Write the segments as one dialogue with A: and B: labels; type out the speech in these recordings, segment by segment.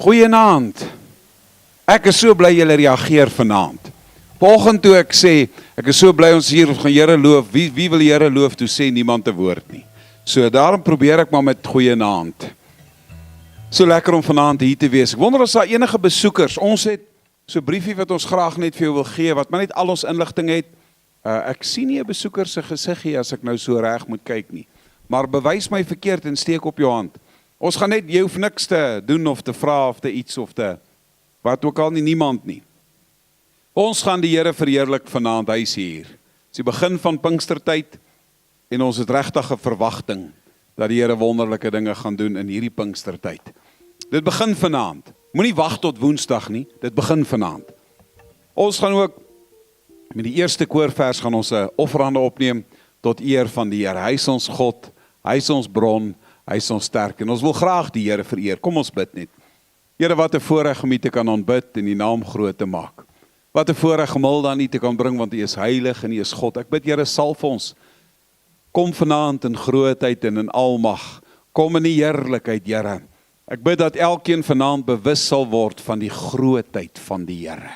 A: Goeienaand. Ek is so bly julle reageer vanaand. Vanoggend toe ek sê, ek is so bly ons hier gaan Here loof. Wie wil die Here loof toe sê niemand 'n woord nie. So daarom probeer ek maar met goeienaand. So lekker om vanaand hier te wees. Ek wonder as daar enige besoekers. Ons het so 'n briefie wat ons graag net vir jou wil gee, wat maar net al ons inligting het. Ek sien nie 'n besoeker se gesiggie as ek nou so reg moet kyk nie. Maar bewys my verkeerd en steek op jou hand. Ons gaan net, jy hoef niks te doen of te vra of te iets of te wat ook al nie, niemand nie. Ons gaan die Here verheerlik vanaand, hy is hier. Dit is die begin van Pinkstertyd en ons het regtig 'n verwagting dat die Here wonderlike dinge gaan doen in hierdie Pinkstertyd. Dit begin vanaand. Moenie wag tot Woensdag nie, dit begin vanaand. Ons gaan ook met die eerste koorvers gaan ons 'n offerande opneem tot eer van die Here. Hy is ons God, hy is ons bron, hy is ons sterk en ons wil graag die Here vereer. Kom ons bid net. Here, wat 'n voorreg om U te kan aanbid en U naam groot te maak. Wat 'n voorreg om hulde aan U te kan bring, want U is heilig en U is God. Ek bid, Here, salf ons. Kom vanaand in grootheid en in almag. Kom in die heerlikheid, Here. Ek bid dat elkeen vanaand bewus sal word van die grootheid van die Here.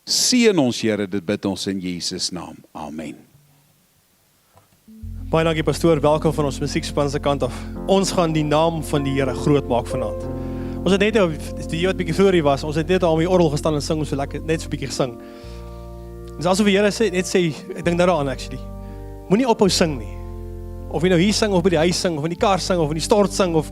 A: Seën ons, Here, dit bid ons in Jesus naam. Amen.
B: Baie dankie pastoor, welkom van ons musiekspan se kant af. Ons gaan die naam van die Here groot maak vanaand. Ons het net die wat bietjie vroeër hier was, ons het net al om die orgel gestaan en sing, ons so lekker net so bietjie gesing. Dis asof die Here net sê, ek dink daaraan actually. Moenie ophou sing nie. Of jy nou hier sing of by die huis sing of in die kar sing of in die stort sing of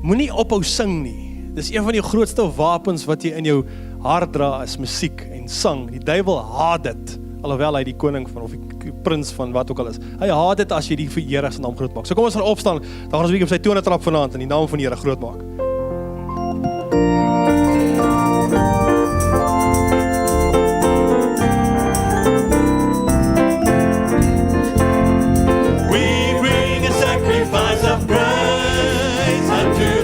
B: moenie ophou sing nie. Dis een van die grootste wapens wat jy in jou hart dra is musiek en sang. Die duiwel haat dit. Alhoewel hy die koning van of die prins van wat ook al is. Hy haat dit as jy die Here se naam groot maak. So kom ons gaan opstaan. Dan gaan ons 'n bietjie op sy tone trap vanaand en die naam van die Here groot maak.
C: Unto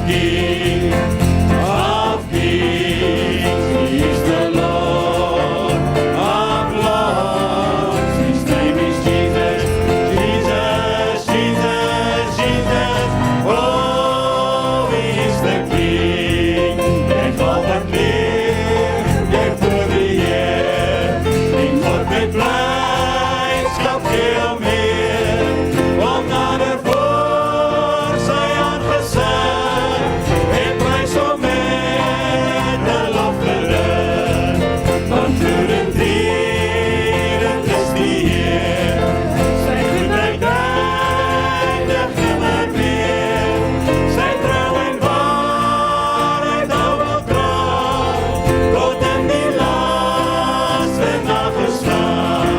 C: King of kings. He is the Lord of lords. His name is Jesus, Jesus, Jesus, Jesus. Oh, He is the King. Ek al wat leef, ek voor die Heer. In God met blijdschap veel meer. Om nader voor sy aangezicht. En prijs om met de lofgericht. Want voorend dierend is die Heer. Sy goedheid eindig nimmer meer. Sy trouw en waarheid hou wel trouw. Tot in die laaste nagestaan.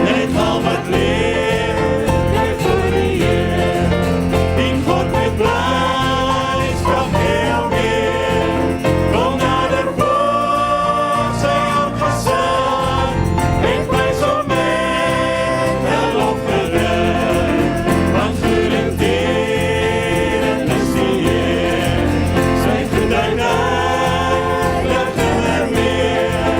C: Net al wat leef, net voor die Heer. Dien God met blijdschap heel meer. Kom nader voor sy aangezicht. En prijs om met de lofgericht. Want voorend dierend is die Heer. Sy goedheid eindig nimmer meer.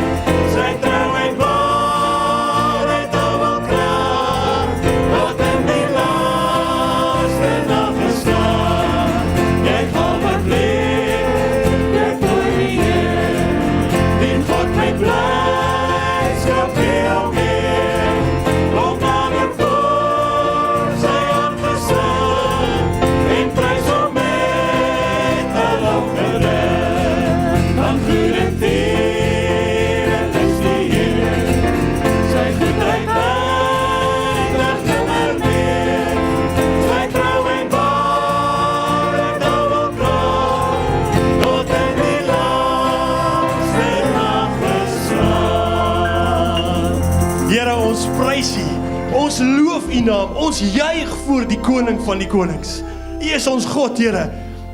C: Sy trouw en waarheid hou wel kracht. Tot in die laaste nagestaan. Jy val wat leef, jy voor die Heer. Dien God met blijdschap heel meer. Kom nader voor sy aangezicht. En prijs om met de lofgericht. Want voorend dierend is die Heer. Sy goedheid eindig nimmer meer. Sy trouw en waarheid hou wel kracht. Tot in die laaste nagestaan.
B: Here, ons prys U. Ons loof U naam. Ons juig voor die koning van die konings. U is ons God, Here.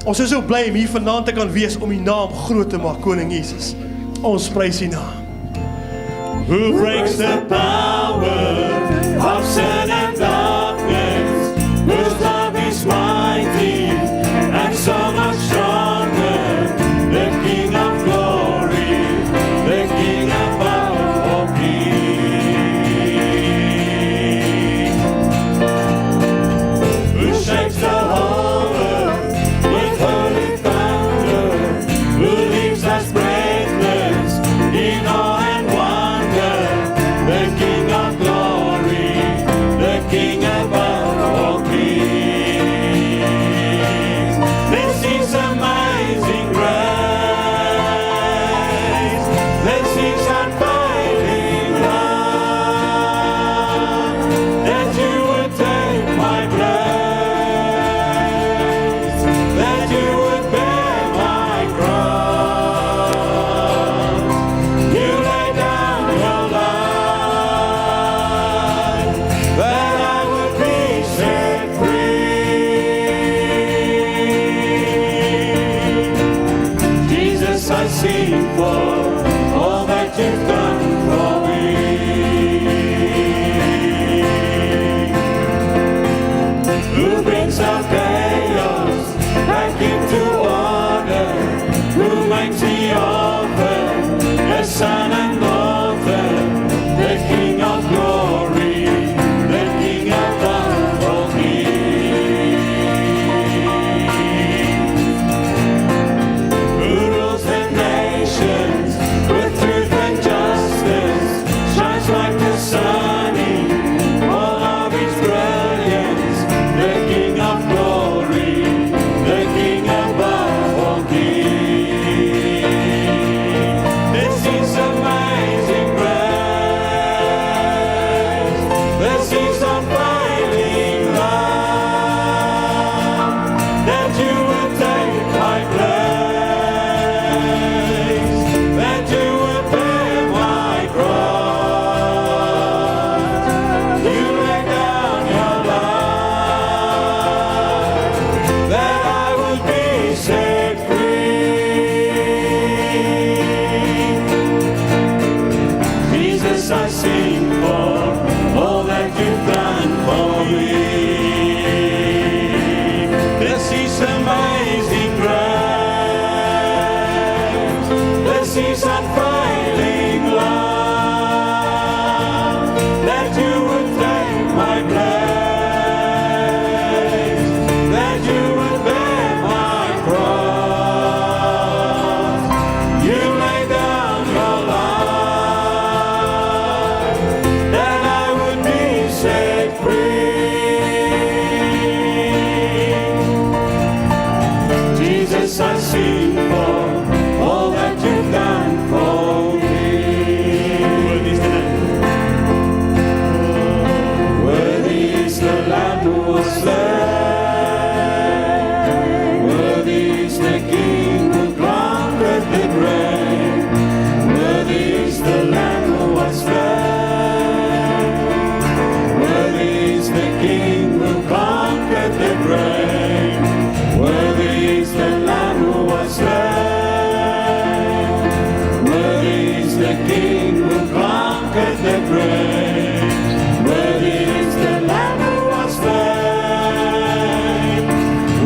B: Ons is so bly om hier vanaand te kan wees om U naam groot te maak, koning Jesus. Ons prys U naam.
C: Who breaks the power of sin and darkness? Whose love is mighty and so much stronger? The King of glory, the King above all kings. Who shakes the whole earth with holy thunder? Who leaves us breathless in awe and wonder? The King of glory, the King Jesus, I sing for all that you've done for me.
B: Worthy is the Lamb.
C: Worthy is the Lamb who was slain. Worthy is the King who conquered the grave. Worthy is the Lamb who was slain. Worthy is the King who conquered the grave. Worthy is the Lamb who was slain. Worthy is the King who conquered the grave. Worthy is the Lamb who was slain.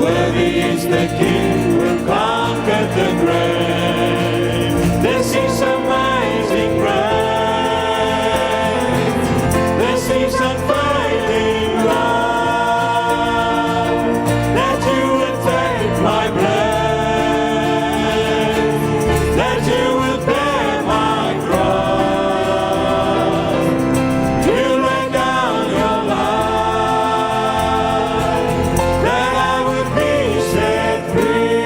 C: Worthy is the King who conquered the grave. This is amazing grace. This is unfailing love. That you would take my place. That you would bear my cross. You lay down your life. That I would be set free.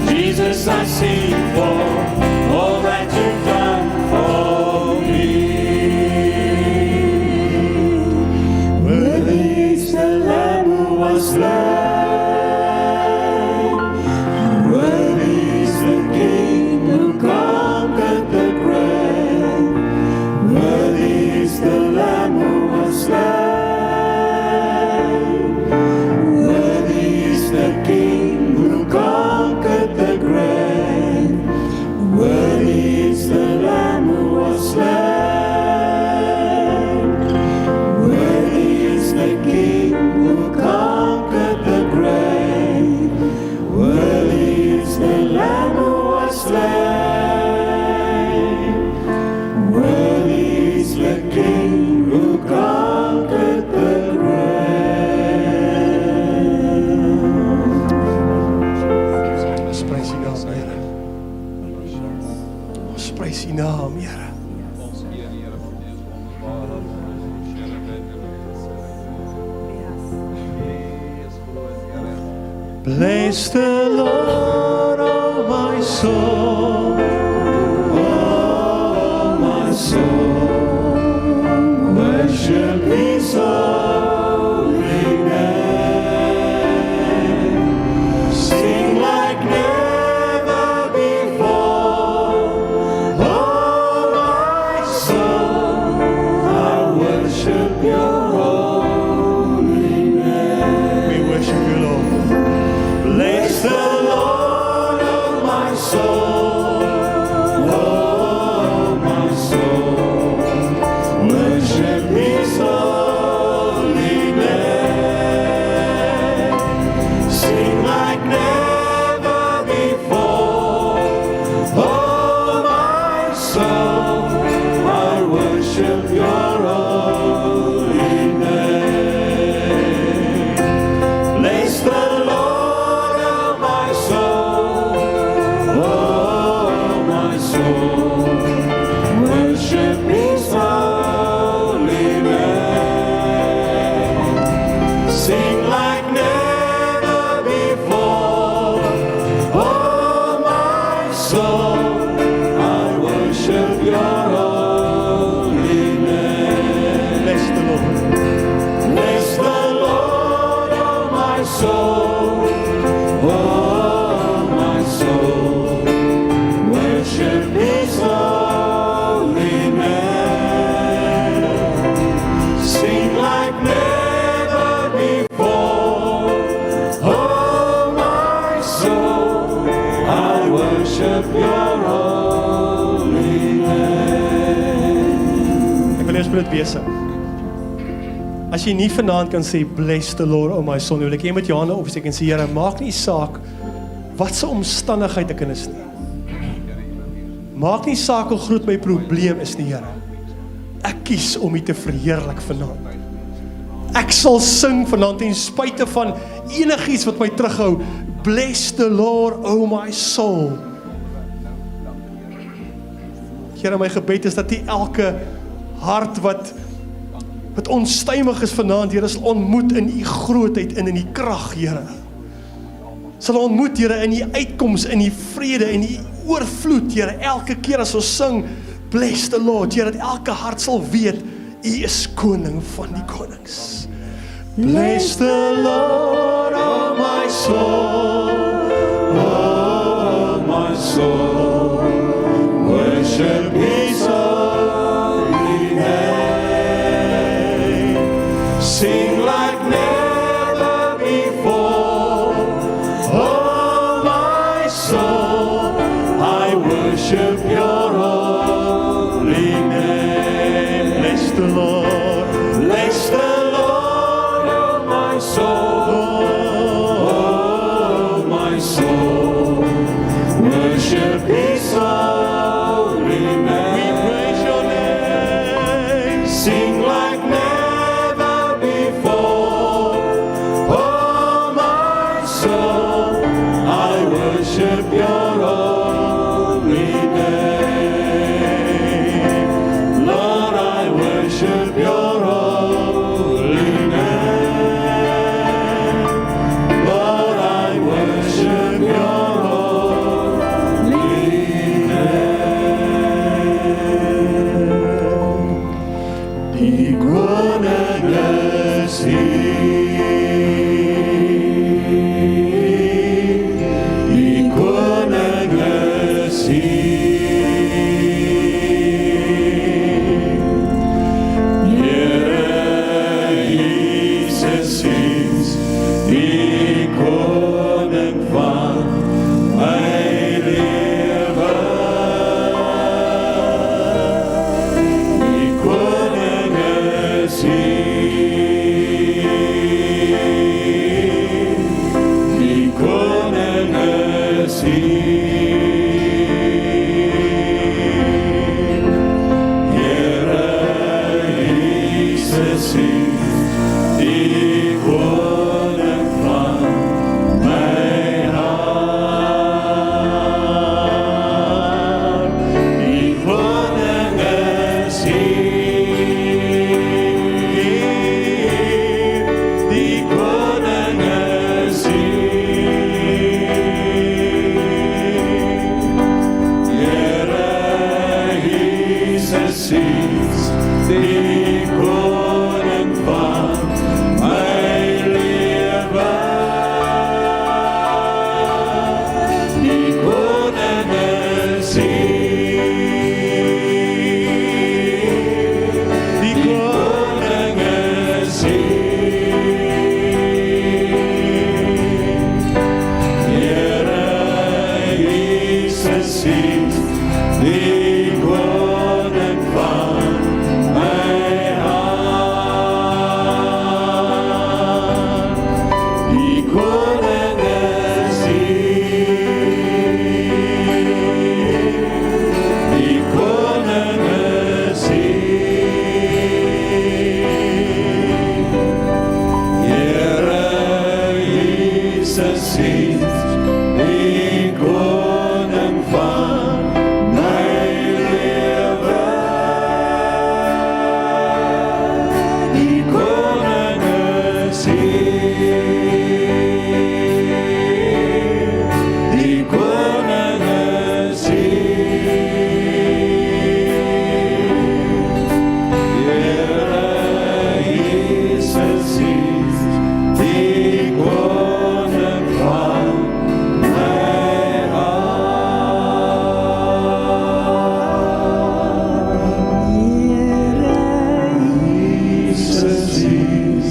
C: Jesus, I sing for all that you've done for me. Worthy is the Lamb who was slain. Worthy is the King who conquered the grave. Worthy is the Lamb who was slain. Worthy is the King who conquered the grave. Worthy is the Lamb who was slain. Worthy is the King who conquered the grave. Worthy is the Lamb who was slain. Worthy is the King who conquered the grave.
B: Ons prys U naam, Here. Ons prys U naam, Here. Bless the Lord, oh my soul.
C: Oh, my soul, worship His holy name. Sing like never before. Oh, my soul, I worship Your holy name.
B: We worship You, Lord.
C: Bless the Lord, oh my soul. Oh, my soul, worship His holy name. Sing like never before. Oh, my soul, I worship Your holy name. Bless the Lord, oh my soul. Oh, my soul, worship His holy name. Sing like never before. Oh, my soul, I worship Your holy name.
B: Bless the Lord.
C: Bless the Lord, oh my soul. Oh, my soul, worship His holy name. Sing like never before. Oh, my soul, I worship Your holy name.
B: Ek wil eers met dit besig. As jy nie vanaand kan sê bless the Lord, oh my soul, wil ek jy met jou hande opsteek en sê Here, maak nie saak wat se omstandigheid ek in is nie. Maak nie saak hoe groot my probleem is nie, Here. Ek kies om U te verheerlik vanaand. Ek sal sing vanaand ten spyte van enigiets wat my terughou. Bless the Lord, oh my soul. Here, my gebed is dat U elke hart wat wat onstuimig is vanaand, Here, sal ontmoet in U grootheid en in U krag, Here. Sal ontmoet, Here, in U uitkoms, in U vrede, in U oorvloed, Here, elke keer as ons sing, bless the Lord, Here, dat elke hart sal weet, U is koning van die konings. Bless the Lord, oh my soul,
C: Oh, my soul, worship His holy name. Sing like never before. Oh, my soul, I worship Your holy name.
B: Bless the Lord,
C: Bless the Lord, oh my soul. Oh, my soul, worship His holy name.
B: praise Your name.
C: Sing like never before. Oh, my soul, I worship Your holy name. Lord, I worship Your holy name. Lord, I worship Your holy name. Die koning is hier. Die koning is hier. Here Jesus is die koning van my lewe. Die koning is hier. Die koning is hier. Here Jesus is die koning van my hart. Die koning is hier. Die koning is hier. Here Jesus is die koning van my lewe. Die koning is hier. Die koning is hier. Here Jesus is die koning van my hart. Die koning is hier. Die koning is hier. Here Jesus is die koning van my lewe. Die koning is hier. Die koning is hier. Here Jesus is die koning van my hart. Jesus is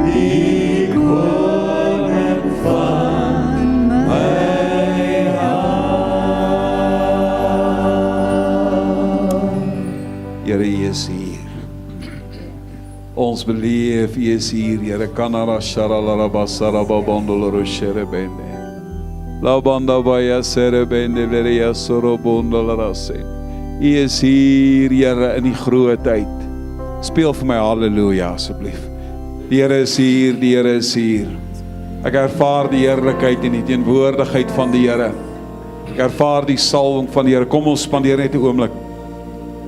C: die koning van my hart.
A: Here, U is hier. Ons beleef U is hier, Here. Kanara sharala basara babandolo sherebende. La banda baya serebende leria sorobondolarase. U is hier, Here, in die grootheid. Speel vir my haleluja asseblief. Die Here is hier, die Here is hier. Ek ervaar die heerlikheid en die teenwoordigheid van die Here. Ek ervaar die salwing van die Here. Kom ons spandeer net 'n oomblik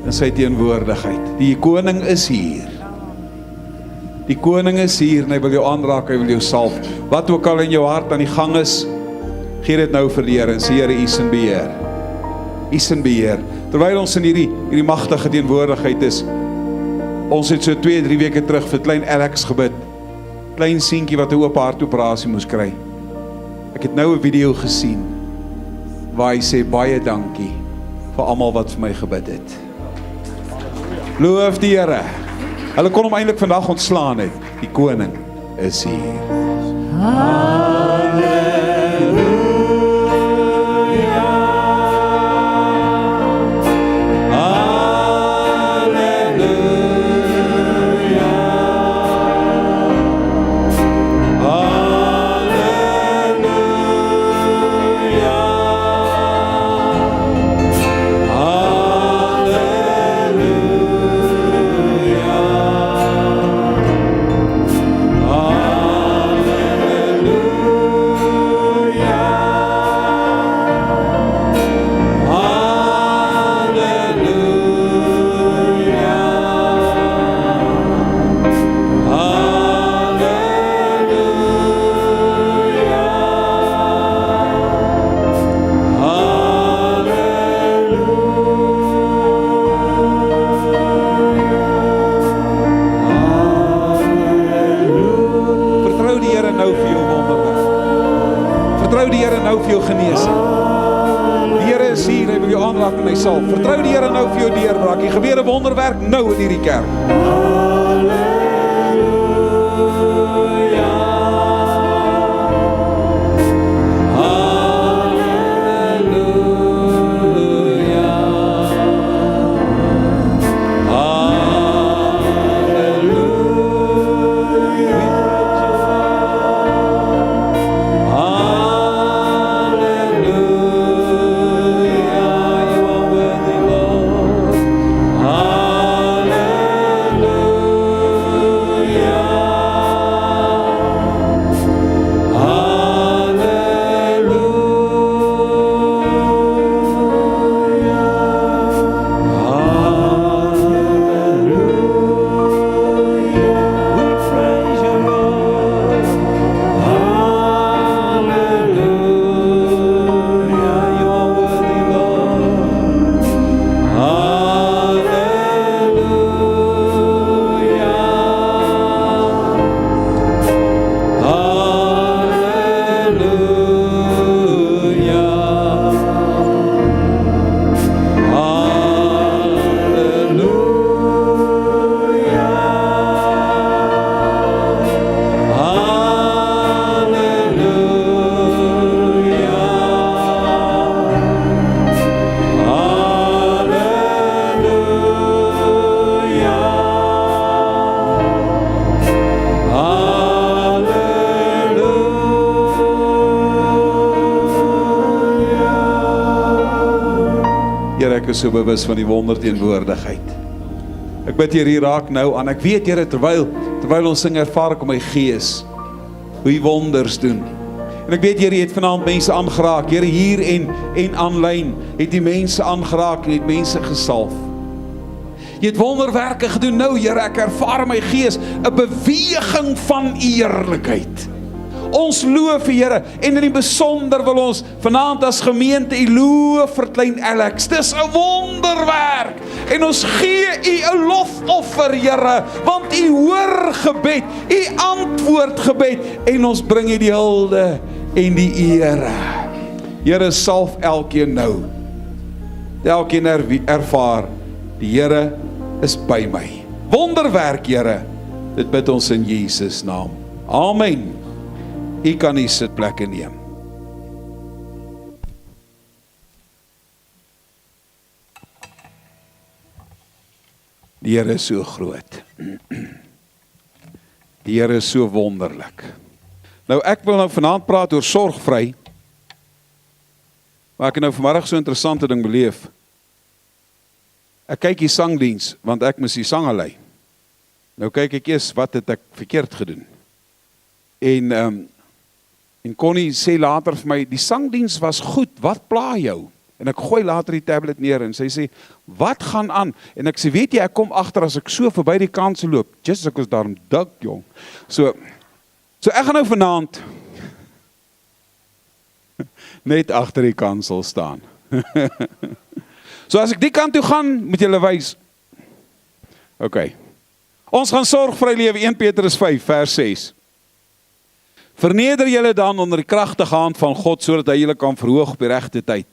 A: in sy teenwoordigheid. Die koning is hier. Die koning is hier en hy wil jou aanraak, hy wil jou salf. Wat ook al in jou hart aan die gang is, gee dit nou vir die Here en sê, Here, U is in beheer. U is in beheer. Terwyl ons in hierdie magtige teenwoordigheid is, ons het so 2-3 weke terug vir klein Alex gebid. Klein seentjie wat 'n oop hartoperasie moes kry. Ek het nou 'n video gesien waar hy sê baie dankie vir almal wat vir my gebid het. Loof die Here. Hulle kon hom eintlik vandag ontslaan het. Die koning is hier. Vertrou die Here nou vir jou deurbraak. Hier gebeur 'n wonderwerk nou in hierdie kerk. Ek is so bewus van die wonderteenwoordigheid. Ek bid Here, hier raak nou aan. Ek weet Here, terwyl ons sing, ervaar ek om my gees hoe hy wonders doen. En ek weet Here, jy het vanaand mense aangeraak. Here, hier en aanlyn het die mense aangeraak en het mense gesalf. Jy het wonderwerke gedoen. Nou Here, ek ervaar in my gees 'n beweging van u heerlikheid. Ons loof U, Here, en in die besonder wil ons vanaand as gemeente U loof vir klein Alex. Dis 'n wonderwerk en ons gee U 'n lofoffer, Here, want U hoor gebed, U antwoord gebed en ons bring U die hulde en die ere. Here, salf elkeen nou. Elkeen ervaar, die Here is by my. Wonderwerk, Here, dit bid ons in Jesus naam. Amen. U kan die sitplekke neem. Die Here is so groot. Die Here is so wonderlik. Nou ek wil nou vanaand praat oor sorgvry. Maar ek het nou vanmiddag so 'n interessante ding beleef. Ek kyk die sangdiens, want ek moes die sange lei. Nou kyk ek eers, wat het ek verkeerd gedoen? En Connie sê later vir my, die sangdiens was goed, wat pla jou? En ek gooi later die tablet neer en sy sê, wat gaan aan? En ek sê, weet jy, ek kom agter as ek so verby die kansel loop. Jesus, ek was daarom dik, jong. So ek gaan nou vanaand net agter die kansel staan. So as ek die kant toe gaan, moet julle wys. OK. Ons gaan sorgvry lewe, 1 Petrus 5 vers 6. Verneder julle dan onder die kragtige hand van God, sodat hy julle kan verhoog op die regte tyd.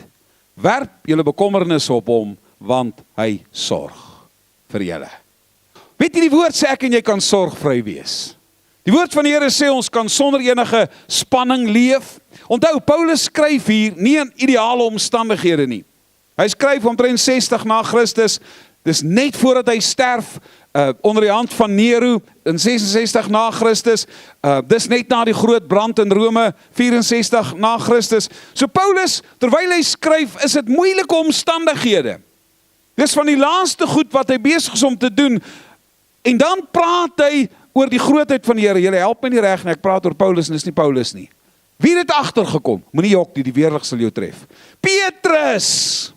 A: Werp julle bekommernis op hom, want hy sorg vir julle. Weet jy, die woord sê ek en jy kan sorgvry wees. Die woord van die Here sê ons kan sonder enige spanning leef. Onthou, Paulus skryf hier nie in ideale omstandighede nie. Hy skryf omtrent 60 na Christus, dis net voordat hy sterf, onder die hand van Nero, in 66 na Christus, dis net na die groot brand in Rome, 64 na Christus. So Paulus, terwyl hy skryf, is dit moeilike omstandighede. Dis van die laaste goed wat hy besig is om te doen, en dan praat hy oor die grootheid van die Here. Julle help my nie reg nie, ek praat oor Paulus en dis nie Paulus nie. Wie het agtergekom? Moenie jok nie, die weerlig sal jou tref. Petrus!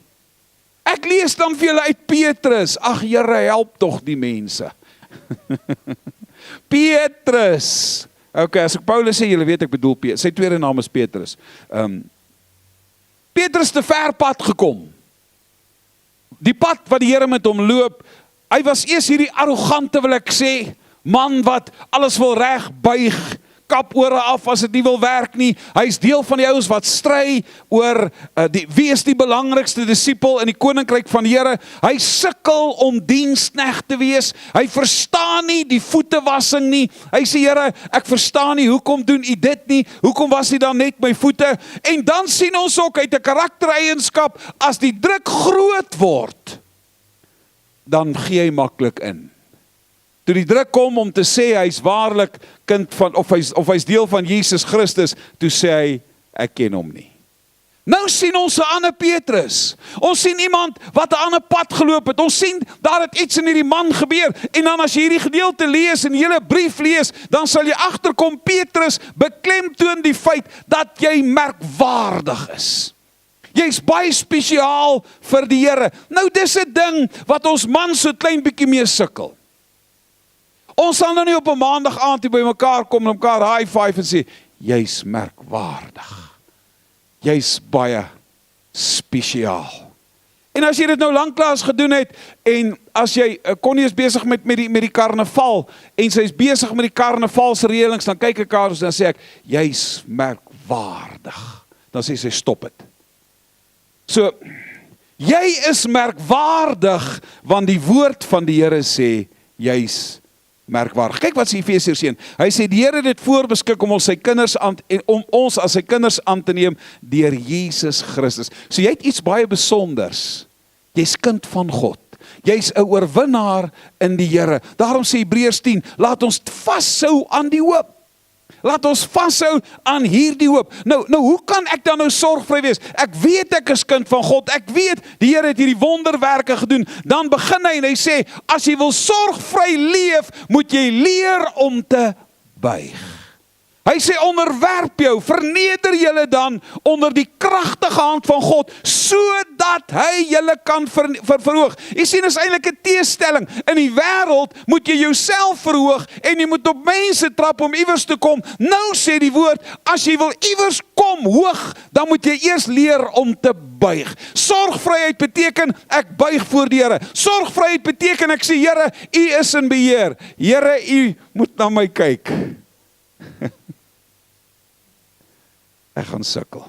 A: Ek lees dan vir julle uit Petrus. Ag Here, help tog die mense. Petrus. Okay, as ek Paulus sê, julle weet ek bedoel Petrus. Sy tweede naam is Petrus. Petrus te ver pad gekom. Die pad wat die Here met hom loop, hy was eers hierdie arrogante, wil ek sê, man wat alles wil reg buig, kap ore af as dit nie wil werk nie. Hy is deel van die ouens wat stry oor wie is die belangrikste disipel in die koninkryk van die Here. Hy sukkel om diensknegt te wees. Hy verstaan nie die voetewassing nie. Hy sê, Here, ek verstaan nie, hoekom doen u dit nie? Hoekom was u dan net my voete? En dan sien ons ook uit 'n karaktereienskap, as die druk groot word, dan gee hy maklik in. Toe die druk kom om te sê hy's waarlik kind van, of hy's deel van Jesus Christus, toe sê hy, ek ken hom nie. Nou sien ons 'n ander Petrus. Ons sien iemand wat 'n ander pad geloop het. Ons sien daar het iets in hierdie man gebeur. En dan as jy hierdie gedeelte lees en die hele brief lees, dan sal jy agterkom Petrus beklemtoon die feit dat jy merkwaardig is. Jy's baie spesiaal vir die Here. Nou dis 'n ding wat ons man so klein bietjie mee sukkel. Ons sal nou nie op 'n maandag aand hier by mekaar kom en mekaar high five en sê, jy's merkwaardig. Jy's baie spesiaal. En as jy dit nou lanklaas gedoen het, en as jy, Connie is besig met die karnaval, en sy is besig met die karnavalse reëlings, dan kyk ek haar en dan sê ek, jy's merkwaardig. Dan sê sy, stop het. So, jy is merkwaardig, want die woord van die Here sê, jy's merkwaardig. Kyk wat sê Efesiërs 1. Hy sê die Here het dit voorbeskik om ons as sy kinders aan te neem deur Jesus Christus. So jy het iets baie besonders. Jy's kind van God. Jy's 'n oorwinnaar in die Here. Daarom sê Hebreërs 10, laat ons vashou aan die hoop. Laat ons vashou aan hierdie hoop. Nou hoe kan ek dan nou sorgvry wees? Ek weet ek is kind van God. Ek weet die Here het hierdie wonderwerke gedoen. Dan begin hy en hy sê, as jy wil sorgvry leef, moet jy leer om te buig. Hy sê, onderwerp jou, verneder julle dan onder die kragtige hand van God, sodat hy julle kan verhoog. Jy sien, is eintlik 'n teestelling. In die wêreld moet jy jouself verhoog en jy moet op mense trap om iewers te kom. Nou sê die woord, as jy wil iewers kom hoog, dan moet jy eers leer om te buig. Sorgvryheid beteken, ek buig voor die Here. Sorgvryheid beteken, ek sê, Here, u is in beheer. Here, u moet na my kyk. Ek gaan sukkel.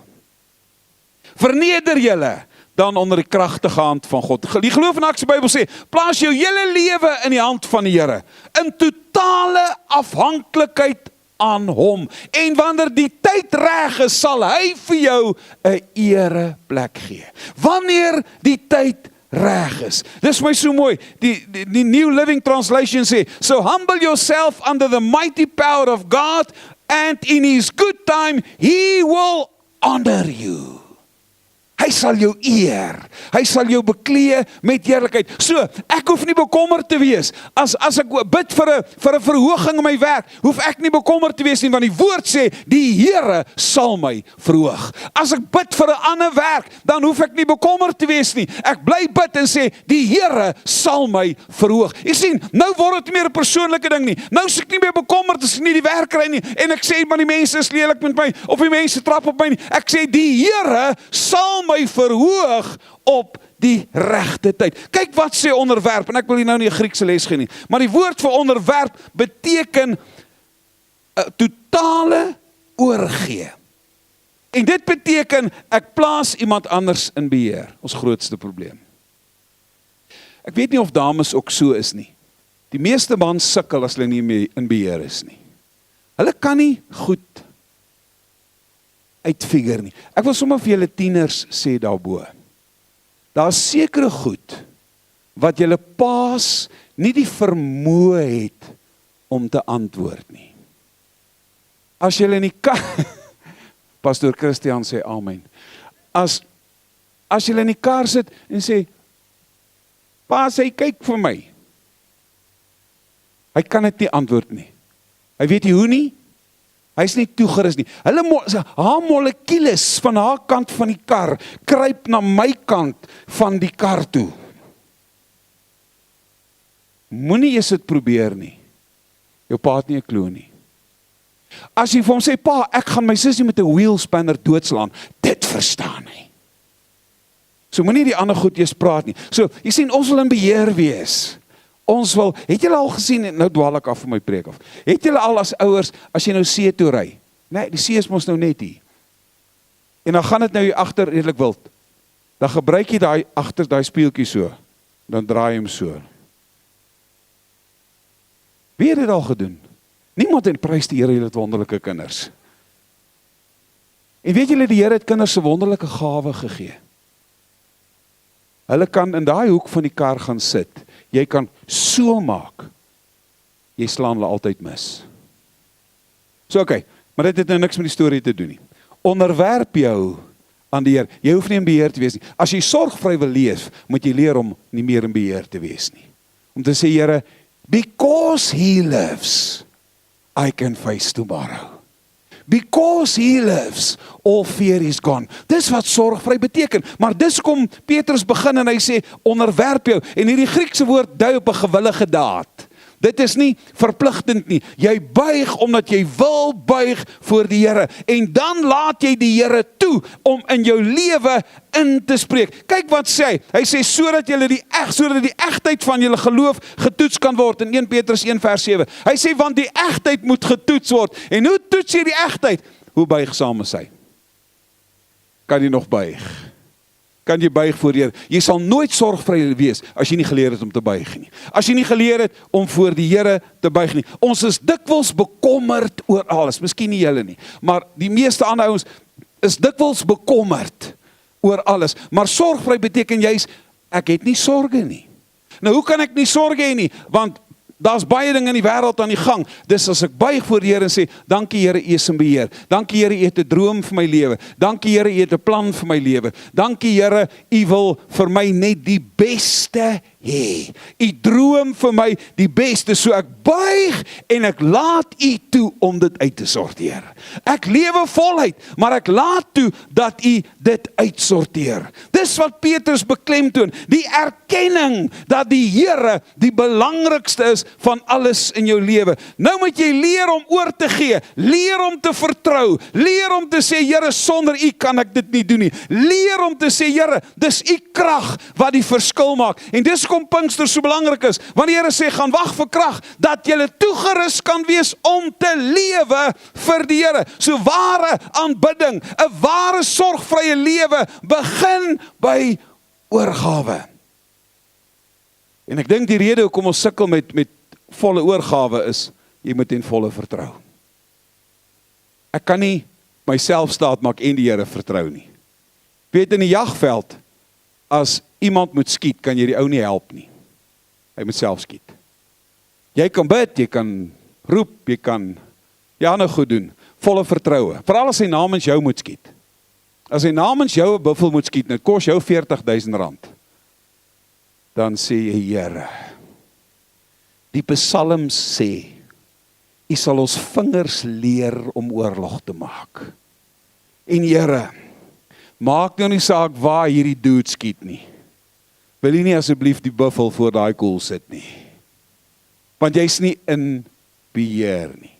A: Verneder julle dan onder die kragtige hand van God. Die Geloof en Aksie Bybel sê, plaas jou hele lewe in die hand van die Here, in totale afhanklikheid aan hom. En wanneer die tyd reg is, sal hy vir jou 'n ereplek gee. Wanneer die tyd reg is. Dis my so mooi. Die New Living Translation sê, so humble yourself under the mighty power of God, and in his good time, he will honor you. Hy sal jou eer. Hy sal jou beklee met heerlikheid. So, ek hoef nie bekommerd te wees. As ek bid vir 'n verhoging in my werk, hoef ek nie bekommerd te wees nie, want die woord sê, die Here sal my verhoog. As ek bid vir 'n ander werk, dan hoef ek nie bekommerd te wees nie. Ek bly bid en sê, die Here sal my verhoog. Jy sien, nou word dit meer 'n persoonlike ding nie. Nou is ek nie meer bekommerd as ek nie die werk kry nie, en ek sê, maar die mense is lelik met my, of die mense trap op my nie. Ek sê, die Here sal my verhoog op die regte tyd. Kyk wat sê onderwerp, en ek wil hier nou nie 'n Griekse les gee nie, maar die woord vir onderwerp beteken totale oorgee. En dit beteken, ek plaas iemand anders in beheer, ons grootste probleem. Ek weet nie of dames ook so is nie. Die meeste mans sukkel as hulle nie meer in beheer is nie. Hulle kan nie goed uitfigure nie. Ek wil sommer vir julle tieners sê daarbo. Daar is sekere goed wat julle paas nie die vermoë het om te antwoord nie. As julle in die Pastor Christian sê amen. As julle in die kar sit en sê, pa sê kyk vir my. Hy kan dit nie antwoord nie. Hy weet nie hoe nie. Hy is nie toegerus nie. Haar molekules van haar kant van die kar kruip na my kant van die kar toe. Moenie eers dit probeer nie. Jou pa het nie 'n klou nie. As jy vir hom sê, pa, ek gaan my sussie met 'n wheelspanner doodslaan, dit verstaan hy. So moenie die ander goed eers praat nie. So, jy sien, ons wil in beheer wees. Ons wil, het julle al gesien, nou dwaal ek af van my preek af, het julle al as ouers, as jy nou see toe ry, nee, die see is mos nou net hier, en dan gaan dit nou hier agter redelik wild, dan gebruik jy daai spieeltjie so, dan draai hom so. Wie het dit al gedoen? Niemand het prys die Here, julle het wonderlike kinders. En weet julle, die Here het kinders 'n wonderlike gawe gegee. Hulle kan in daai hoek van die kar gaan sit. Jy kan so maak, jy slaan hulle altyd mis. So oké, maar dit het nou niks met die storie te doen nie. Onderwerp jou aan die Here. Jy hoef nie in beheer te wees nie. As jy sorgvry wil leef, moet jy leer om nie meer in beheer te wees nie. Om te sê, Here, because He lives, I can face tomorrow. Because He lives, all fear is gone. Dis wat sorgvry beteken. Maar dis kom Petrus begin en hy sê, onderwerp jou. En hierdie Griekse woord dui op 'n gewillige daad. Dit is nie verpligtend nie. Jy buig omdat jy wil buig voor die Here. En dan laat jy die Here toe om in jou lewe in te spreek. Kyk wat sê hy. Hy sê sodat die egtheid van julle geloof getoets kan word in 1 Petrus 1 vers 7. Hy sê want die egtheid moet getoets word. En hoe toets jy die egtheid? Hoe buigsaam is hy? Kan jy nog buig? Kan jy buig voor die Here? Jy sal nooit sorgvry wees as jy nie geleer het om te buig nie. As jy nie geleer het om voor die Here te buig nie. Ons is dikwels bekommerd oor alles. Miskien nie julle nie, maar die meeste ander ouens is dikwels bekommerd oor alles. Maar sorgvry beteken juist, ek het nie sorge nie. Nou hoe kan ek nie sorge hê nie? Want daar's baie dinge in die wêreld aan die gang. Dis as ek buig voor die Here en sê, dankie Here, U is in beheer. Dankie Here, U het 'n droom vir my lewe. Dankie Here, U het 'n plan vir my lewe. Dankie Here, U wil vir my net die beste hê. U droom vir my die beste. So ek buig en ek laat U toe om dit uit te sorteer. Ek lewe voluit, maar ek laat toe dat U dit uitsorteer. Dis wat Petrus beklemtoon, die erkenning dat die Here die belangrikste is van alles in jou lewe. Nou moet jy leer om oor te gee, leer om te vertrou, leer om te sê, Here, sonder U kan ek dit nie doen nie. Leer om te sê, Here, dis U krag wat die verskil maak. En dis kom Pinkster so belangrik is, want die Here sê, gaan wag vir krag, dat jy toegerus kan wees om te lewe vir die Here. So ware aanbidding, 'n ware sorgvrye lewe, begin by oorgawe. En ek dink die rede hoekom ons sukkel met volle oorgawe is, jy moet in volle vertrou. Ek kan nie myself staat maak en die Here vertrou nie. Weet, in die jagveld, as iemand moet skiet, kan jy die ou nie help nie. Hy moet self skiet. Jy kan bid, jy kan roep, jy kan ander goed doen. Volle vertroue. Veral as hy namens jou moet skiet. As hy namens jou 'n buffel moet skiet, dit kos jou R40.000. Dan sê jy, Here, die psalms sê, U sal ons vingers leer om oorlog te maak. En Here, maak nou nie saak waar hierdie dude skiet nie. Wil jy nie asseblief die buffel voor daai koel sit nie? Want jy's nie in beheer nie.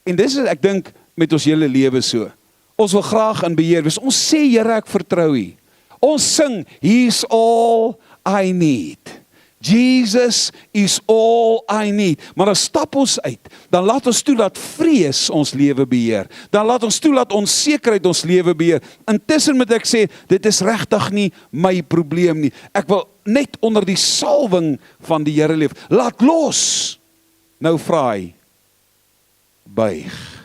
A: En dis is, ek dink, met ons hele lewe so. Ons wil graag in beheer wees. Ons sê, Here, ek vertrou U. Ons sing, He's all I need. Jesus is all I need. Maar dan stap ons uit. Dan laat ons toe dat vrees ons lewe beheer. Dan laat ons toe dat onsekerheid ons lewe beheer. Intussen moet ek sê, dit is regtig nie my probleem nie. Ek wil net onder die salwing van die Here leef. Laat los. Nou vra hy, buig.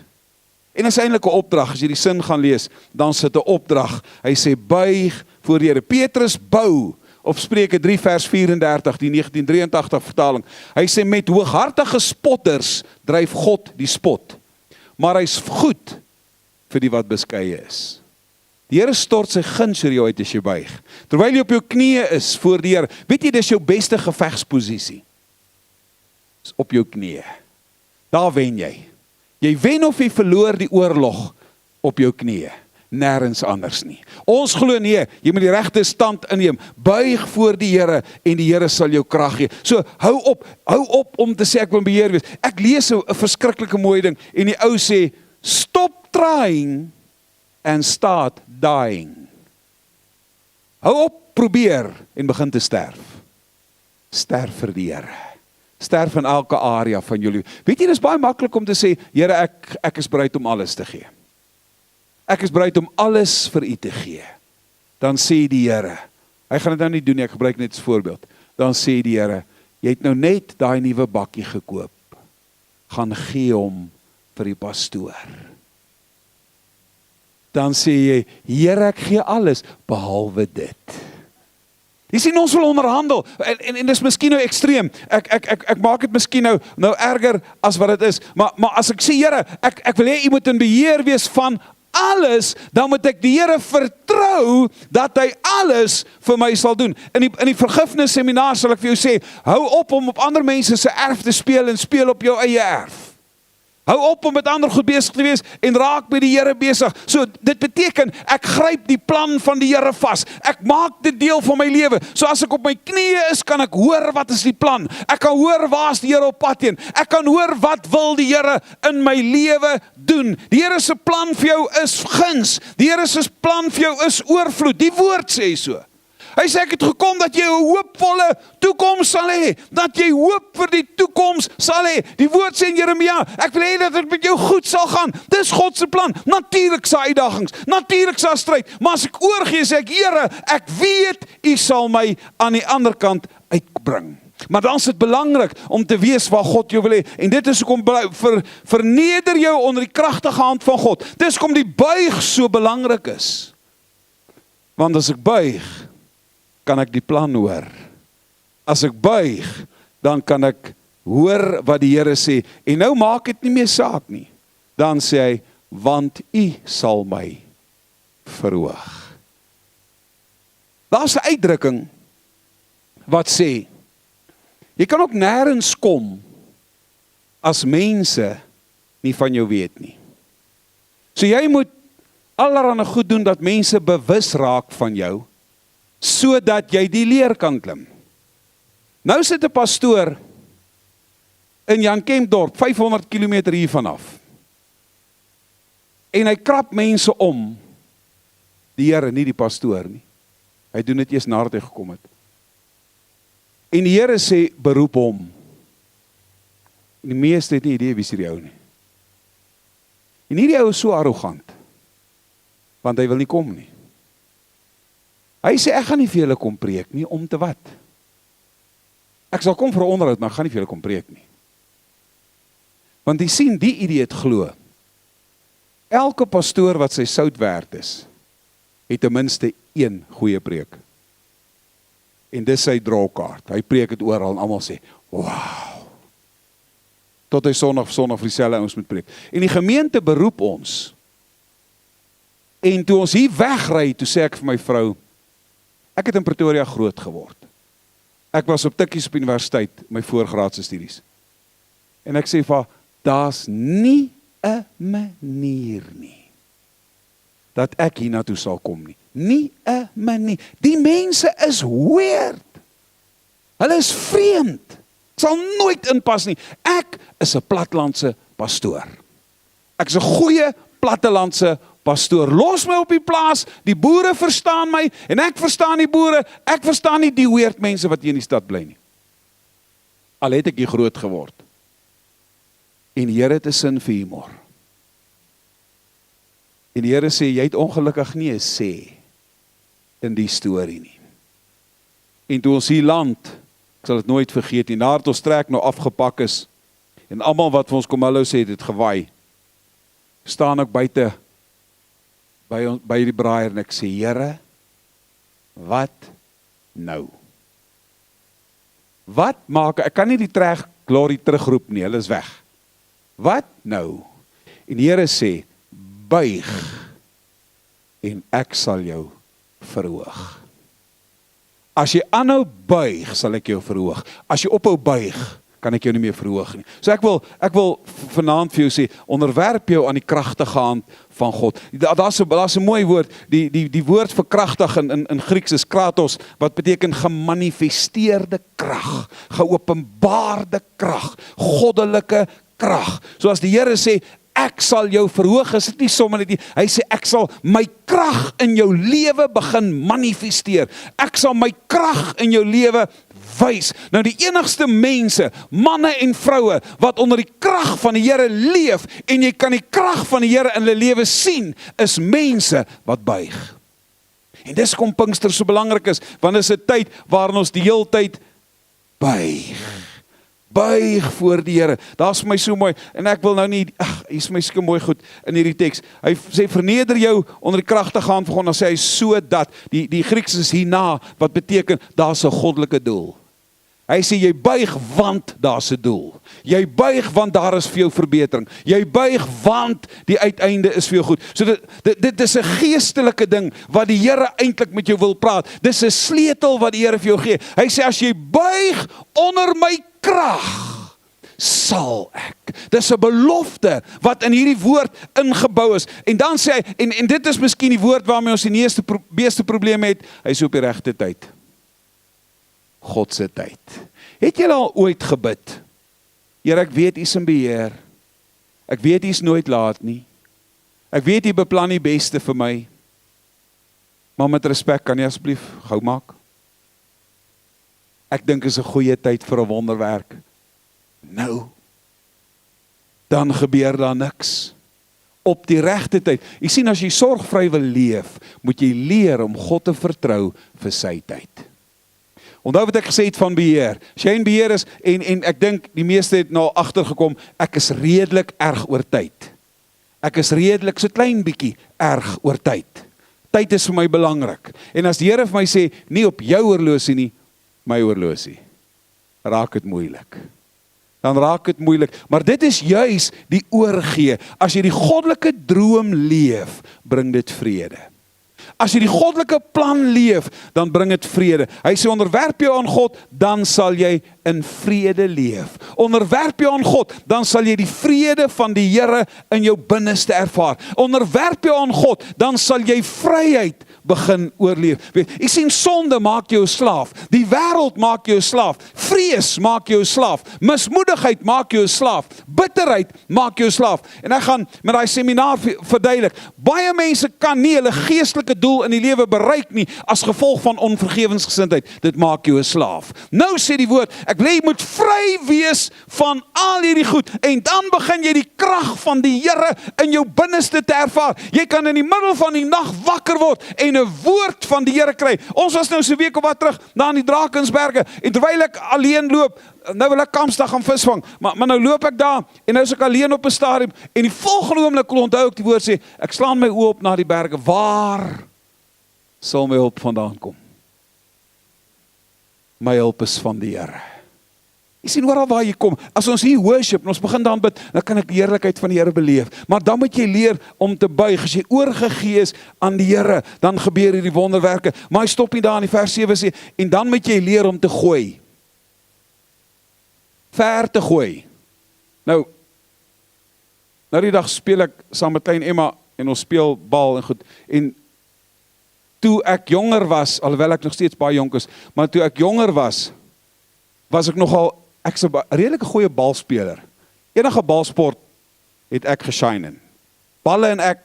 A: En is eintlik 'n opdrag, as jy die sin gaan lees, dan sit 'n opdrag. Hy sê, buig voor die Here. Petrus bou, op Spreuke 3 vers 34, die 1983 vertaling. Hy sê, met hooghartige spotters dryf God die spot. Maar hy's goed vir die wat beskeie is. Die Here stort sy guns oor jou uit as jy buig. Terwyl jy op jou knieë is voor die Here, weet jy, dis jou beste gevegsposisie. Op jou knieë. Daar wen jy. Jy wen of jy verloor die oorlog op jou knieë. Nêrens anders nie. Ons glo nee, jy moet die regte stand inneem. Buig voor die Here en die Here sal jou krag gee. So hou op om te sê ek wil beheer wees. Ek lees 'n verskriklike mooi ding en die ou sê stop trying and start dying. Hou op probeer en begin te sterf. Sterf vir die Here. Sterf in elke area van jou lewe. Weet jy, dis baie maklik om te sê, Here, ek is bereid om alles te gee. Ek is bereid om alles vir U te gee. Dan sê die Here, hy gaan dit nou nie doen nie, ek gebruik net as voorbeeld. Dan sê die Here, jy het nou net daai nuwe bakkie gekoop. Gaan gee hom vir die pastoor. Dan sê jy, Here, ek gee alles behalwe dit. Jy sien, ons wil onderhandel, en dis miskien nou ekstreem, ek maak dit miskien nou erger as wat dit is, maar as ek sê, Here, ek wil hê U moet in beheer wees van alles, dan moet ek die Here vertrou, dat hy alles vir my sal doen. In die vergifnis seminar sal ek vir jou sê, hou op om op ander mense se erf te speel, en speel op jou eie erf. Hou op om met ander goed besig te wees en raak met die Here besig. So dit beteken, ek gryp die plan van die Here vas. Ek maak dit deel van my lewe. So as ek op my knieë is, kan ek hoor wat is die plan. Ek kan hoor waar is die Here op pad heen. Ek kan hoor wat wil die Here in my lewe doen. Die Here se plan vir jou is guns. Die Here se plan vir jou is oorvloed. Die woord sê so. Hy sê, ek het gekom dat jy 'n hoopvolle toekoms sal hê, dat jy hoop vir die toekoms sal hê. Die woord sê in Jeremia, ek wil hê dat dit met jou goed sal gaan. Dis God se plan. Natuurlik se uitdagings, natuurlik se stryd, maar as ek oorgee, sê ek, Here, ek weet U sal my aan die ander kant uitbring. Maar dan is dit belangrik om te weet waar God jou wil hê. En dit is hoekom verneder jou onder die kragtige hand van God. Dis hoekom die buig so belangrik is. Want as ek buig, kan ek die plan hoor. As ek buig, dan kan ek hoor wat die Here sê. En nou maak dit nie meer saak nie. Dan sê hy, want U sal my verhoog. Daar's 'n uitdrukking wat sê, jy kan ook nêrens kom as mense nie van jou weet nie. So jy moet allerhande goed doen dat mense bewus raak van jou, sodat jy die leer kan klim. Nou sit 'n pastoor in Jan Kempdorp, 500 km hiervan af. En hy krap mense om, die Here, nie die pastoor nie. Hy doen dit eers nadat hy gekom het. En die Here sê, beroep hom. En die meeste het nie idee wie is die ou nie. En hierdie ou is so arrogant, want hy wil nie kom nie. Hy sê, ek gaan nie vir julle kom preek nie, om te wat? Ek sal kom vir 'n onderhoud, maar ek gaan nie vir julle kom preek nie. Want jy sien, die idioot glo, elke pastoor wat sy sout werd is, het ten minste een goeie preek. En dis sy drawkaart. Hy preek het oral en almal sê, wow. Tot hy Sondag vir dieselfde ouens moet preek. En die gemeente beroep ons. En toe ons hier wegry, toe sê ek vir my vrou, ek het in Pretoria groot geword. Ek was op Tikkies op universiteit, my voorgraadse studies. En ek sê vir haar, daar's nie 'n manier nie, dat ek hiernatoe sal kom nie. Nie 'n manier. Die mense is weird. Hulle is vreemd. Ek sal nooit inpas nie. Ek is 'n plattelandse pastoor. Ek is 'n goeie plattelandse pastoor. Los my op die plaas, die boere verstaan my, en ek verstaan die boere, ek verstaan nie die weird mense wat hier in die stad bly nie. Al het ek hier groot geword. En die Here het 'n sin vir humor. En die Here sê, jy het ongelukkig nie 'n sê in die storie nie. En toe ons hier land, ek sal dit nooit vergeet nie, nadat ons trek nou afgepak is, en almal wat vir ons kom hallo sê, het het gewaai, staan ek buite, by die braaier, en ek sê, Here, wat nou? Wat maak, ek kan nie die glory terugroep nie, hulle is weg. Wat nou? En die Here sê, buig, en ek sal jou verhoog. As jy aanhou buig, sal ek jou verhoog. As jy ophou buig, kan ek jou nie meer verhoog nie. So ek wil vanaand vir jou sê, onderwerp jou aan die kragtige hand van God. Daar's 'n mooi woord, die woord vir kragtig in Grieks is kratos, wat beteken gemanifesteerde krag, geopenbaarde krag, goddelike krag. Soos die Here sê, ek sal jou verhoog, is dit nie sommer net nie. Hy sê, ek sal my krag in jou lewe begin manifesteer. Ek sal my krag in jou lewe wys. Nou die enigste mense, manne en vroue, wat onder die krag van die Here leef, en jy kan die krag van die Here in hulle lewe sien, is mense wat buig. En dis kom Pinkster so belangrik is, want dit is 'n tyd waarin ons die hele tyd buig. Buig voor die Here. Daar's vir my so mooi, en ek wil nou nie, hier is my so mooi goed in hierdie teks. Hy sê, verneder jou onder die kragtige hand van God, dan sê hy, so dat, die Grieks is hierna, wat beteken, daar's 'n goddelike doel. Hy sê, jy buig want daar's 'n doel. Jy buig want daar is vir jou verbetering. Jy buig want die uiteinde is vir jou goed. So dit is 'n geestelike ding, wat die Here eintlik met jou wil praat. Dis 'n sleutel wat die Here vir jou gee. Hy sê, as jy buig onder my krag, sal ek. Dis 'n belofte wat in hierdie woord ingebou is. En dan sê hy, en dit is miskien die woord waarmee ons die meeste probleme het, hy is op die regte tyd. God se tyd. Het jy al ooit gebid? Here, ek weet U is in beheer. Ek weet U is nooit laat nie. Ek weet U beplan die beste vir my. Maar met respek, kan jy asseblief gou maak? Ek dink is 'n goeie tyd vir 'n wonderwerk. Nou, dan gebeur daar niks. Op die regte tyd. Jy sien, as jy sorgvry wil leef, moet jy leer om God te vertrou vir sy tyd. Onthou wat ek gesê het van beheer. As jy in beheer is, en ek dink die meeste het nou agtergekom, ek is redelik erg oor tyd. Ek is redelik so klein bietjie erg oor tyd. Tyd is vir my belangrik. En as die Here vir my sê, nie op jou horlosie nie, my horlosie, raak dit moeilik. Dan raak dit moeilik. Maar dit is juis die oorgee. As jy die goddelike droom leef, bring dit vrede. As jy die goddelike plan leef, dan bring dit vrede. Hy sê, onderwerp jou aan God, dan sal jy in vrede leef. Onderwerp jou aan God, dan sal jy die vrede van die Here in jou binneste ervaar. Onderwerp jou aan God, dan sal jy vryheid begin oorleef. Jy sien, sonde maak jou 'n slaaf. Die wêreld maak jou 'n slaaf. Vrees maak jou 'n slaaf. Mismoedigheid maak jou 'n slaaf. Bitterheid maak jou 'n slaaf. En ek gaan met daai seminaar verduidelik. Baie mense kan nie hulle geestelike doel in die lewe bereik nie as gevolg van onvergewensgesindheid. Dit maak jou 'n slaaf. Nou sê die woord, ek wil jy moet vry wees van al hierdie goed, en dan begin jy die krag van die Here in jou binneste te ervaar. Jy kan in die middel van die nag wakker word en 'n woord van die Here kry. Ons was nou so 'n week of wat terug na die Drakensberge, en terwyl ek alleen loop, nou wil ek Kampsdag gaan visvang, maar nou loop ek daar, en nou is ek alleen op 'n stadium, en die volgende oomblik onthou ek die woord sê, ek slaan my oë op na die berge, waar sal my hulp vandaan kom? My hulp is van die Here. Jy sien oral waar jy kom, as ons hier worship, en ons begin dan bid, dan kan ek die heerlikheid van die Here beleef. Maar dan moet jy leer om te buig, as jy oorgegee is aan die Here, dan gebeur hierdie wonderwerke. Maar hy stop nie daar in die vers 7 sê, en dan moet jy leer om te gooi. Ver te gooi. Nou die dag speel ek saam met klein Emma, en ons speel bal en goed, en toe ek jonger was, alhoewel ek nog steeds baie jonk is, maar toe ek jonger was ek nogal, ek's 'n redelike goeie balspeler. Enige balsport het ek geshine in. Balle en ek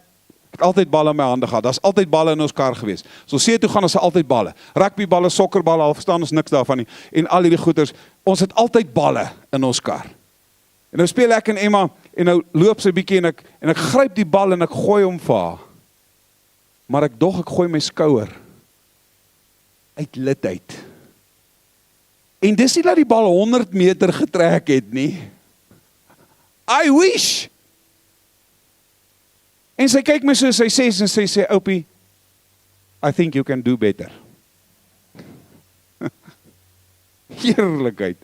A: het altyd balle in my hande gehad. Daar's altyd balle in ons kar gewees. So see toe gaan ons altyd balle. Rugbyballe, sokkerballe, al verstaan ons niks daarvan nie. En al hierdie goeters, ons het altyd balle in ons kar. En nou speel ek en Emma, en nou loop sy bietjie, en ek gryp die bal en ek gooi hom vir haar. Maar ek gooi my skouer uit lid uit. En dis nie dat die bal 100 meter getrek het nie. I wish! En sy kyk my so, sy sê, Opie, I think you can do better. Heerlikheid.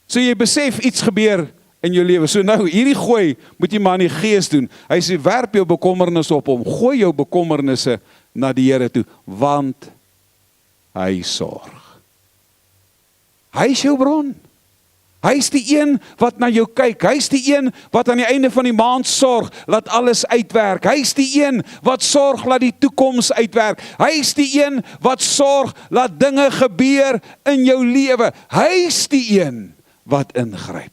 A: So jy besef iets gebeur in jou lewe. So nou, hierdie gooi, moet jy maar in die gees doen. Hy sê, werp jou bekommernisse op hom, gooi jou bekommernisse na die Here toe, want hy sorg. Hy is jou bron. Hy is die een wat na jou kyk. Hy is die een wat aan die einde van die maand sorg, laat alles uitwerk. Hy is die een wat sorg, laat die toekoms uitwerk. Hy is die een wat sorg, laat dinge gebeur in jou lewe. Hy is die een wat ingryp.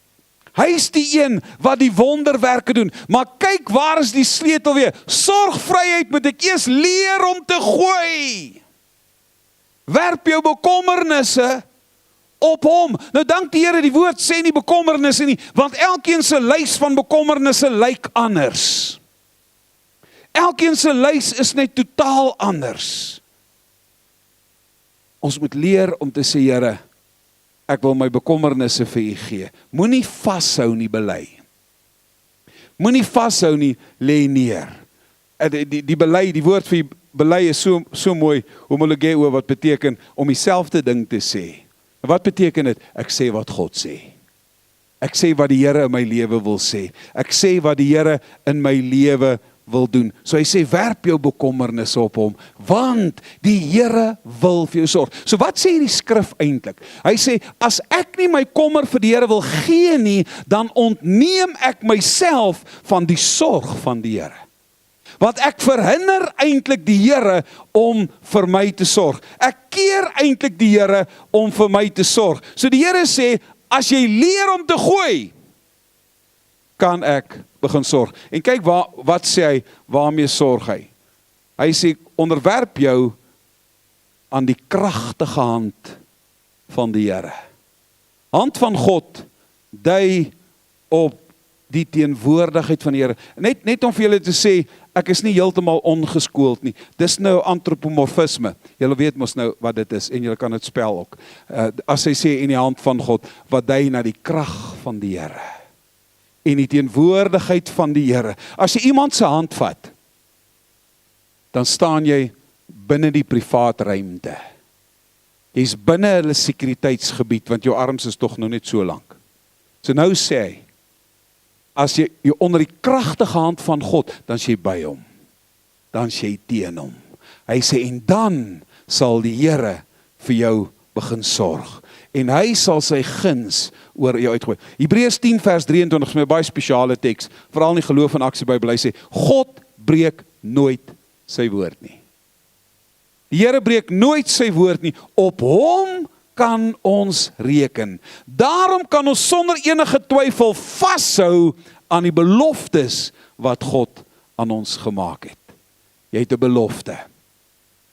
A: Hy is die een wat die wonderwerke doen. Maar kyk, waar is die sleutel weer? Sorgvryheid moet ek eers leer om te gooi. Werp jou bekommernisse op hom. Nou dank die Here, die woord sê nie bekommernisse nie, want elkeen se lys van bekommernisse lyk anders. Elkeen se lys is net totaal anders. Ons moet leer om te sê, Here, ek wil my bekommernisse vir U gee. Moenie vashou nie, bely. Moenie vashou nie, lê neer. Die bely, die woord vir bely is so mooi, homologeo, wat beteken om dieselfde ding te sê. Wat beteken dit? Ek sê wat God sê. Ek sê wat die Here in my lewe wil sê. Ek sê wat die Here in my lewe wil doen. So hy sê, werp jou bekommernisse op hom, want die Here wil vir jou sorg. So wat sê die skrif eintlik? Hy sê, as ek nie my kommer vir die Here wil gee nie, dan ontneem ek myself van die sorg van die Here. Want ek verhinder eintlik die Here om vir my te sorg. Ek keer eintlik die Here om vir my te sorg. So die Here sê, as jy leer om te gooi, kan ek begin sorg. En kyk, wat sê hy, waarmee sorg hy? Hy sê, onderwerp jou aan die kragtige hand van die Here. Hand van God dui op die teenwoordigheid van die Here. Net om vir julle te sê, ek is nie heeltemal ongeskoold nie. Dis nou antropomorfisme. Julle weet mos nou wat dit is, en julle kan dit spel ook. As hy sê, in die hand van God, wat dui na die krag van die Here. En die teenwoordigheid van die Here. As jy iemand se hand vat, dan staan jy binne die privaat ruimte. Jy's binne hulle sekuriteitsgebied, want jou arms is tog nou net so lank. So nou sê hy, as jy onder die kragtige hand van God, dan is jy by hom. Dan is jy teen hom. Hy sê, en dan sal die Here vir jou begin sorg. En hy sal sy guns oor jou uitgooi. Hebreërs 10 vers 23 is my baie spesiale teks, veral in die geloof en aksie Bybel. Hy sê, God breek nooit sy woord nie. Die Here breek nooit sy woord nie. Op hom kan ons reken. Daarom kan ons sonder enige twyfel vashou aan die beloftes wat God aan ons gemaak het. Jy het 'n belofte.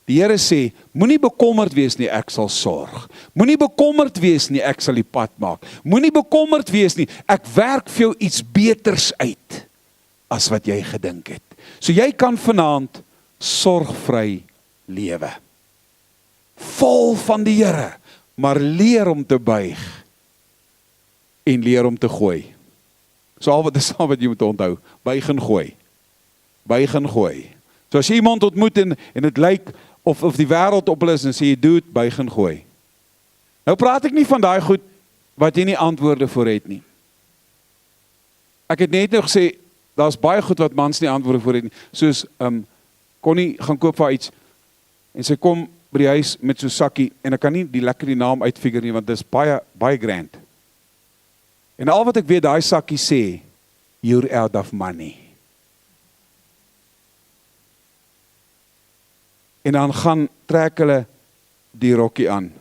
A: Die Here sê, moenie bekommerd wees nie, ek sal sorg. Moenie bekommerd wees nie, ek sal die pad maak. Moenie bekommerd wees nie, ek werk vir jou iets beters uit as wat jy gedink het. So jy kan vanaand sorgvry lewe. Vol van die Here, maar leer om te buig en leer om te gooi. Dis al wat jy moet onthou. Buig en gooi. Buig en gooi. So as jy iemand ontmoet en dit lyk of die wêreld op hulle is en sê jy doet, buig en gooi. Nou praat ek nie van daai goed wat jy nie antwoorde vir het nie. Ek het net nou gesê, daar's baie goed wat mans nie antwoorde vir het nie, soos, Connie gaan koop vir haar iets, en sy kom by die huis met so sakkie, en ek kan nie die naam uitfigure nie, want dit is baie grand. En al wat ek weet, daai sakkie sê, you're out of money. En dan trek hulle die rokkie aan.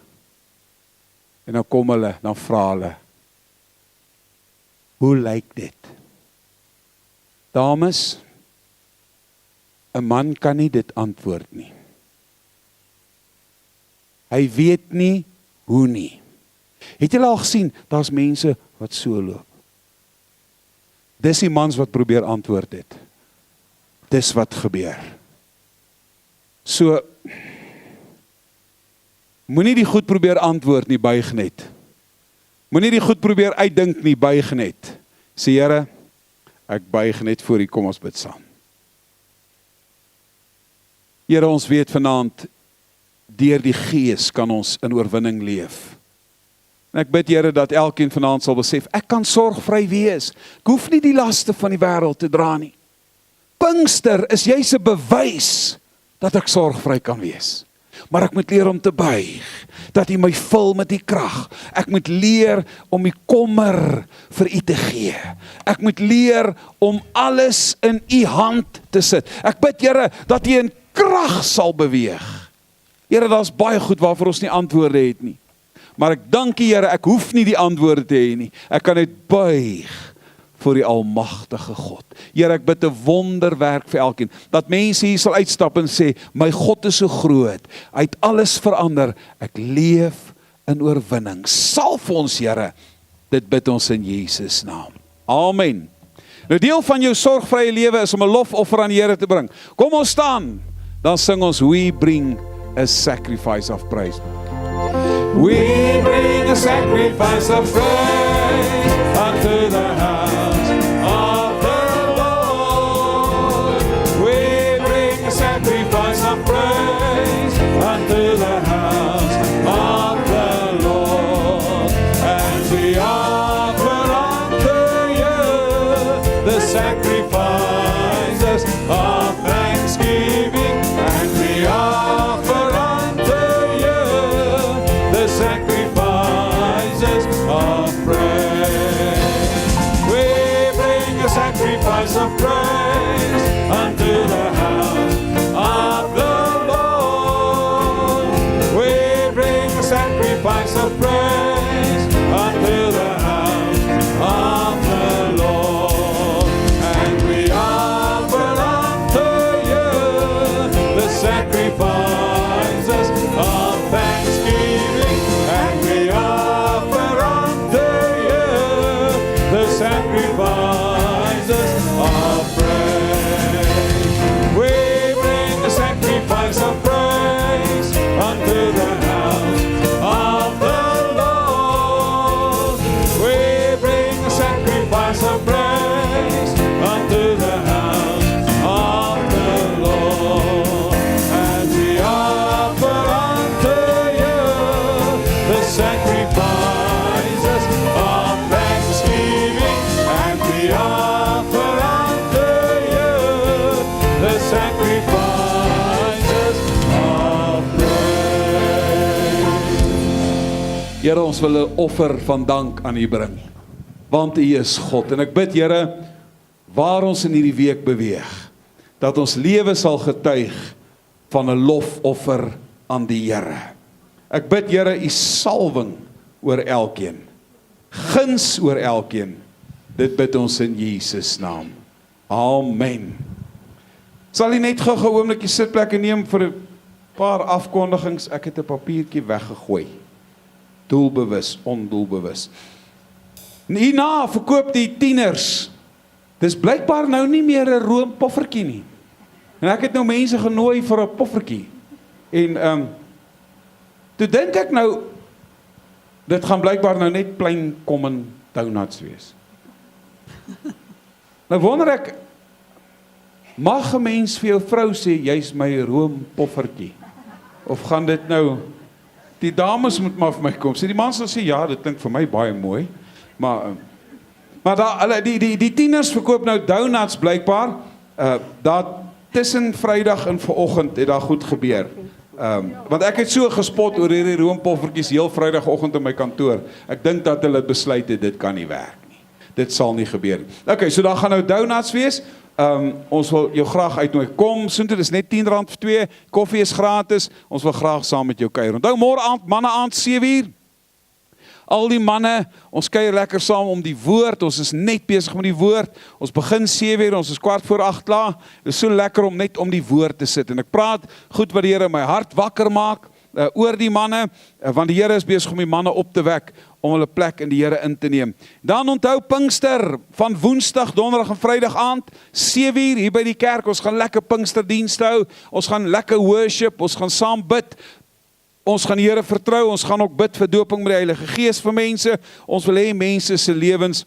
A: En dan kom hulle, dan vra hulle, hoe lyk dit? Dames, 'n man kan nie dit antwoord nie. Hy weet nie hoe nie. Het julle al gesien, daar's mense wat so loop? Dis die mans wat probeer antwoord het. Dis wat gebeur. So, moenie die goed probeer antwoord nie, buig net. Moenie die goed probeer uitdink nie, buig net. Sê Here, ek buig net voor U, kom ons bid saam. Here, ons weet vanaand, deur die Gees kan ons in oorwinning leef. En ek bid Here dat elkeen vanaand sal besef, ek kan sorgvry wees. Ek hoef nie die laste van die wêreld te dra nie. Pinkster is juis 'n bewys dat ek sorgvry kan wees. Maar ek moet leer om te buig, dat U my vul met die krag. Ek moet leer om die kommer vir U te gee. Ek moet leer om alles in U hand te sit. Ek bid Here dat U in krag sal beweeg. Here, daar's baie goed waarvoor ons nie antwoorde het nie. Maar ek dank U Here, ek hoef nie die antwoorde te hê nie. Ek kan net buig voor die almagtige God. Here, ek bid 'n wonderwerk vir elkeen, dat mense hier sal uitstap en sê, my God is so groot, hy het alles verander, ek leef in oorwinning. Salf ons Here, dit bid ons in Jesus naam. Amen. Nou deel van jou sorgvrye lewe is om 'n lofoffer aan die Here te bring. Kom ons staan, dan sing ons, we bring a sacrifice of praise. We bring a sacrifice of praise unto the house of the Lord. We bring a sacrifice of praise unto the house of the Lord. And we offer unto you the sacrifices of thanksgiving. And we offer unto you the sacrifices of praise. We bring a sacrifice of praise unto the house of the Lord. We bring a sacrifice of praise unto the house of the Lord. And we offer unto you the sacrifices of thanksgiving. And we offer unto you the sacrifices of praise. We bring the sacrifice of praise unto the house of the Lord. We bring the sacrifice of praise unto the house of the Lord. And we offer unto you the sacrifices of thanksgiving. And we offer unto you the sacrifices of praise. Here, ons wil 'n offer van dank aan U bring, want U is God. En ek bid Here, waar ons in hierdie week beweeg, dat ons lewe sal getuig van 'n lofoffer aan die Here. Ek bid Here, U salwing oor elkeen, guns oor elkeen. Dit bid ons in Jesus naam. Amen. Sal jy net gou 'n oombliekie sitplekke neem vir 'n paar afkondigings? Ek het 'n papiertjie weggegooi. Doelbewus, ondoelbewus. Hierna verkoop die tieners. Dis blykbaar nou nie meer 'n roompoffertjie nie. En ek het nou mense genooi vir 'n poffertjie. En toe dink ek nou, dit gaan blykbaar nou net plain common donuts wees. Nou wonder ek, mag 'n mens vir jou vrou sê, jy's my roompoffertjie? Of gaan dit nou Die dames moet maar vir my kom. So die man sal sê, ja, dit klink vir my baie mooi. Maar daar, die tieners verkoop nou donuts blykbaar. Daar tussen Vrydag en vanoggend het daar goed gebeur. Want ek het so gespot oor hierdie roompoffertjies heel Vrydagoggend in my kantoor. Ek dink dat hulle besluit het, dit kan nie werk nie. Dit sal nie gebeur nie. Okay, so daar gaan nou donuts wees. Ons wil jou graag uitnooi. Kom, soontoe, dis net R10 vir 2. Koffie is gratis. Ons wil graag saam met jou kuier. Onthou môre aand, manne aand 7:00. Al die manne, ons kuier lekker saam om die woord. Ons is net besig met die woord. Ons begin 7:00, ons is 7:15 klaar. Dit is so lekker om net om die woord te sit. En ek praat goed wat die Here my hart wakker maak oor die manne, want die Here is besig om die manne op te wek om hulle plek in die Here in te neem. Dan onthou Pinkster van Woensdag, Donderdag en Vrydag aand 7:00 hier by die kerk. Ons gaan lekker Pinksterdienste hou. Ons gaan lekker worship, ons gaan saam bid. Ons gaan die Here vertrou, ons gaan ook bid vir doping met die Heilige Gees vir mense. Ons wil hê mense se lewens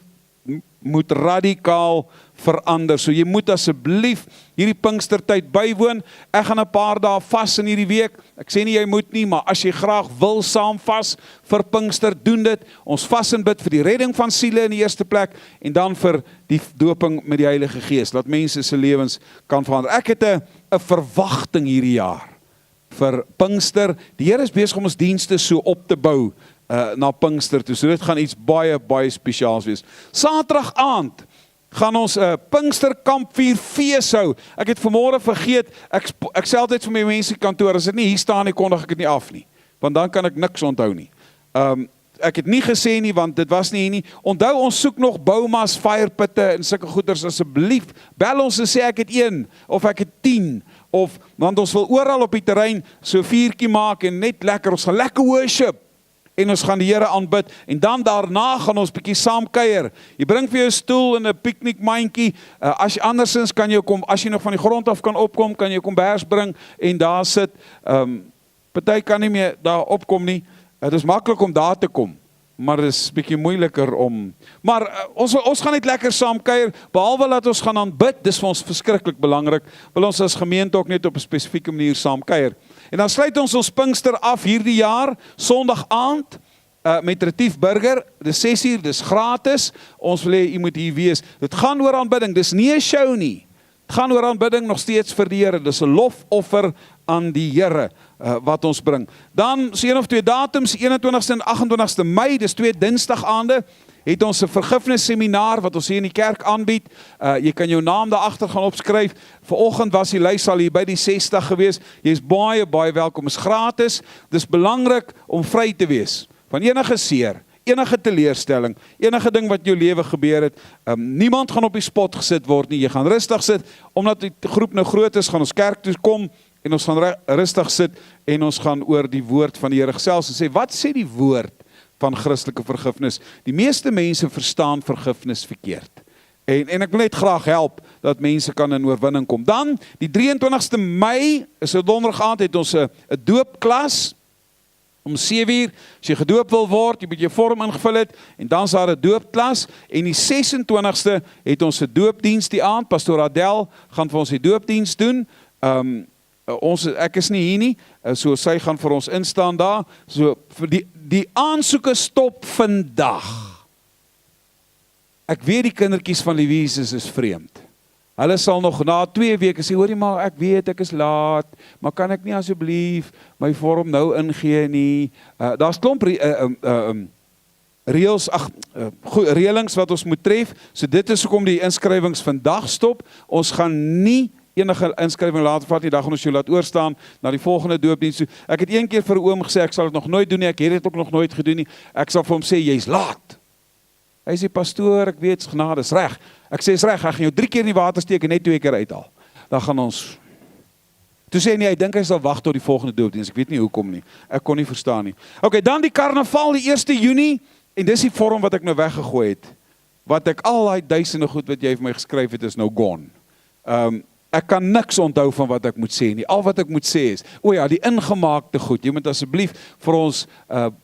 A: moet radikaal verander. So jy moet asseblief hierdie Pinkstertyd bywoon. Ek gaan 'n paar dae vas in hierdie week. Ek sê nie jy moet nie, maar as jy graag wil saam vas vir Pinkster, doen dit. Ons vas en bid vir die redding van siele in die eerste plek en dan vir die doping met die Heilige Gees. Laat mense se lewens kan verander. Ek het 'n verwagting hierdie jaar vir Pinkster. Die Here is besig om ons dienste so op te bou na Pinkster toe. So dit gaan iets baie, baie spesiaals wees. Saterdag aand gaan ons 'n Pinkster kampvuur fees hou. Ek het vanmôre vergeet, ek sê altyd vir my mense kantoor, as dit nie hier staan nie, kondig ek dit nie af nie. Want dan kan ek niks onthou nie. Ek het nie gesê nie, want dit was nie hier nie. Onthou, ons soek nog boumas, firepitte en sulke goeders, asseblief. Bel ons en sê ek het 1 of ek het 10. Want ons wil oral op die terrein so vuurtjie maak en net lekker, ons gaan lekker worship. En ons gaan die Here aanbid. En dan daarna gaan ons bietjie saam kuier. Jy bring vir jou 'n stoel en 'n piknikmandjie. As jy andersins kan jy kom, as jy nog van die grond af kan opkom, kan jy kombers bring en daar sit. Party kan nie meer daar opkom nie. Dit is maklik om daar te kom, maar dit is bietjie moeiliker om. Maar ons gaan net lekker saam kuier, behalwe dat ons gaan aanbid, dis vir ons verskriklik belangrik. Wil ons as gemeente ook net op 'n spesifieke manier saam kuier. En dan sluit ons Pinkster af hierdie jaar, Sondag aand, met Retief Burger. Dis 6:00, dis gratis. Ons wil hê u moet hier wees. Dit gaan oor aanbidding, dis nie 'n show nie. Dit gaan oor aanbidding nog steeds vir die Here. Dis 'n lofoffer aan die Here wat ons bring. Dan so 1 of 2 datums, 21ste en 28ste Mei, dis 2 Dinsdag aande, het ons 'n vergifnisseminar wat ons hier in die kerk aanbied. Jy kan jou naam daar agter gaan opskryf. Vanoggend was die lys al hier by die 60 gewees. Jy's baie, baie welkom. Is gratis. Dis belangrik om vry te wees van enige seer, enige teleurstelling, enige ding wat in jou lewe gebeur het. Niemand gaan op die spot gesit word nie. Jy gaan rustig sit. Omdat die groep nou groot is, gaan ons kerk toe kom en ons gaan rustig sit en ons gaan oor die woord van die Here gesels en sê, wat sê die woord van Christelike vergifnis? Die meeste mense verstaan vergifnis verkeerd. En ek wil net graag help dat mense kan in oorwinning kom. Dan, die 23ste Mei, is 'n donderdag aand, het ons 'n doopklas om 7:00. As jy gedoop wil word, jy moet jou vorm ingevul het, en dan is daar 'n doopklas. En die 26ste het ons 'n doopdiens die aand. Pastoor Adel gaan vir ons die doopdiens doen. Ek is nie hier nie, so sy gaan vir ons instaan daar. So vir die aansoeke stop vandag. Ek weet die kindertjies van Louise is vreemd. Hulle sal nog na 2 weke sê, hoorie maar, ek weet ek is laat, maar kan ek nie asseblief my vorm nou ingee nie? Daar's klomp reëlings wat ons moet tref. So dit is hoekom die inskrywings vandag stop. Ons gaan nie enige inskrywing later vat nie, dan gaan ons jou laat oorstaan na die volgende doopdiens toe. Ek het een keer vir 'n oom gesê, ek sal dit nog nooit doen nie, ek het dit ook nog nooit gedoen nie. Ek sal vir hom sê, jy's laat. Hy sê, pastoor, ek weet, genade is reg. Ek sê, is reg, ek gaan jou 3 keer in die water steek en net 2 keer uithaal. Dan gaan ons. Toe sê nie, hy dink hy sal wag tot die volgende doopdiens. Ek weet nie hoekom nie. Ek kon nie verstaan nie. Okay, dan die karnaval, die 1 Junie, en dis die vorm wat ek nou weggegooi het. Wat ek al daai duisende goed wat jy vir my geskryf het, is nou gone. Ek kan niks onthou van wat ek moet sê nie. Al wat ek moet sê is, o ja, die ingemaakte goed. Jy moet asseblief vir ons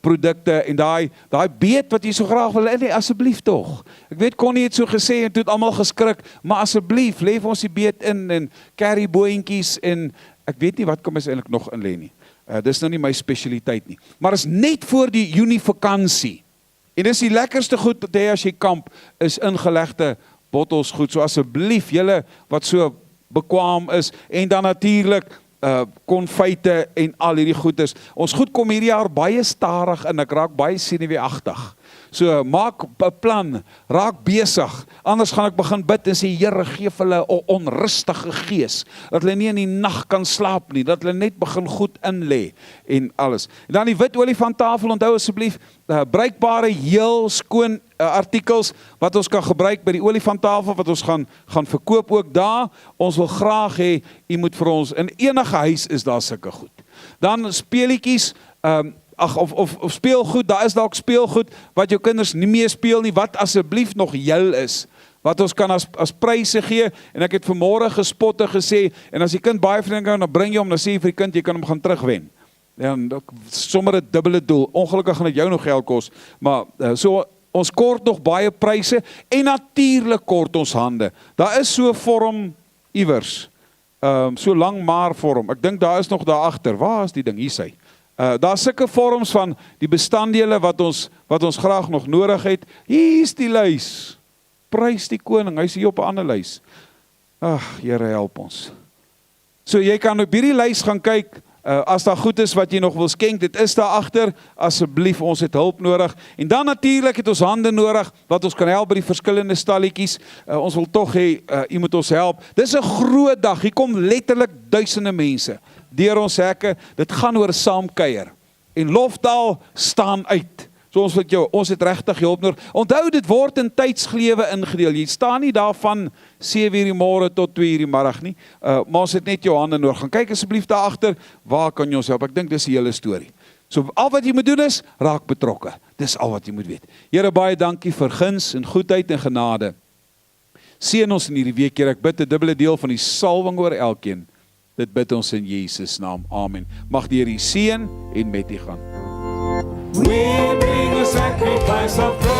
A: produkte en daai beet wat jy so graag wil hê, asseblief tog. Ek weet Connie het so gesê en toe het almal geskrik, maar asseblief lê vir ons die beet in en carry boontjies en ek weet nie wat kom ons eintlik nog in lê nie. Dis nou nie my spesialiteit nie. Maar is net voor die Junie vakansie. En dis die lekkerste goed te hê as jy kamp, is ingelegde bottels goed. So asseblief, julle wat so bekwaam is, en dan natuurlik konfyte en al hierdie goeders. Ons goed kom hierdie jaar baie stadig en ek raak baie senuweeagtig. So maak 'n plan, raak besig. Anders gaan ek begin bid en sê, Here, gee vir hulle 'n onrustige gees, dat hulle nie in die nag kan slaap nie, dat hulle net begin goed inlê en alles. En dan die wit olifanttafel, onthou asseblief, bruikbare, heel skoon artikels wat ons kan gebruik by die olifanttafel wat ons gaan verkoop ook daar. Ons wil graag hê, u moet vir ons, in enige huis is daar sulke goed. Dan speelietjies, of speelgoed, daar is dalk speelgoed wat jou kinders nie meer speel nie, wat asseblief nog heel is, wat ons kan as pryse gee, en ek het vanmôre gespot en gesê, en as die kind baie vriende kan, dan bring jy hom, dan sê jy vir die kind, jy kan hom gaan terugwen. En sommer 'n dubbele doel, ongelukkig gaan dit jou nog geld kos, maar so, ons kort nog baie pryse, en natuurlik kort ons hande. Daar is so 'n vorm iewers, so lang maar vorm, ek dink daar is nog daar agter, waar is die ding, hier sy. Daar is sulke vorms van die bestanddele wat ons graag nog nodig het. Hier is die lys. Prys die koning, hy is hier op 'n ander lys. Ag, Here help ons. So jy kan op hierdie lys gaan kyk, as daar goed is wat jy nog wil skenk, dit is daar agter, asseblief, ons het hulp nodig. En dan natuurlik het ons hande nodig, wat ons kan help by die verskillende stalletjies. Ons wil tog hê, u moet ons help. Dis 'n groot dag, hier kom letterlik duisende mense deur ons hekke, dit gaan oor saamkuier. En Lofdal staan uit. So ons het regtig hulp nodig. Onthou, dit word in tydsglewe ingedeel. Jy staan nie daar van 7:00 die môre tot 2:00 die middag nie. Maar ons het net jou hande nodig. Gaan kyk asseblief daar agter, waar kan jy ons help? Ek dink dis die hele storie. So al wat jy moet doen is, raak betrokke. Dis al wat jy moet weet. Here, baie dankie vir guns en goedheid en genade. Seën ons in hierdie week, Here. Ek bid 'n dubbele deel van die salwing oor elkeen. Dit bid ons in Jesus naam. Amen. Mag die Here u seën en met u gaan.
C: We bring a sacrifice of praise.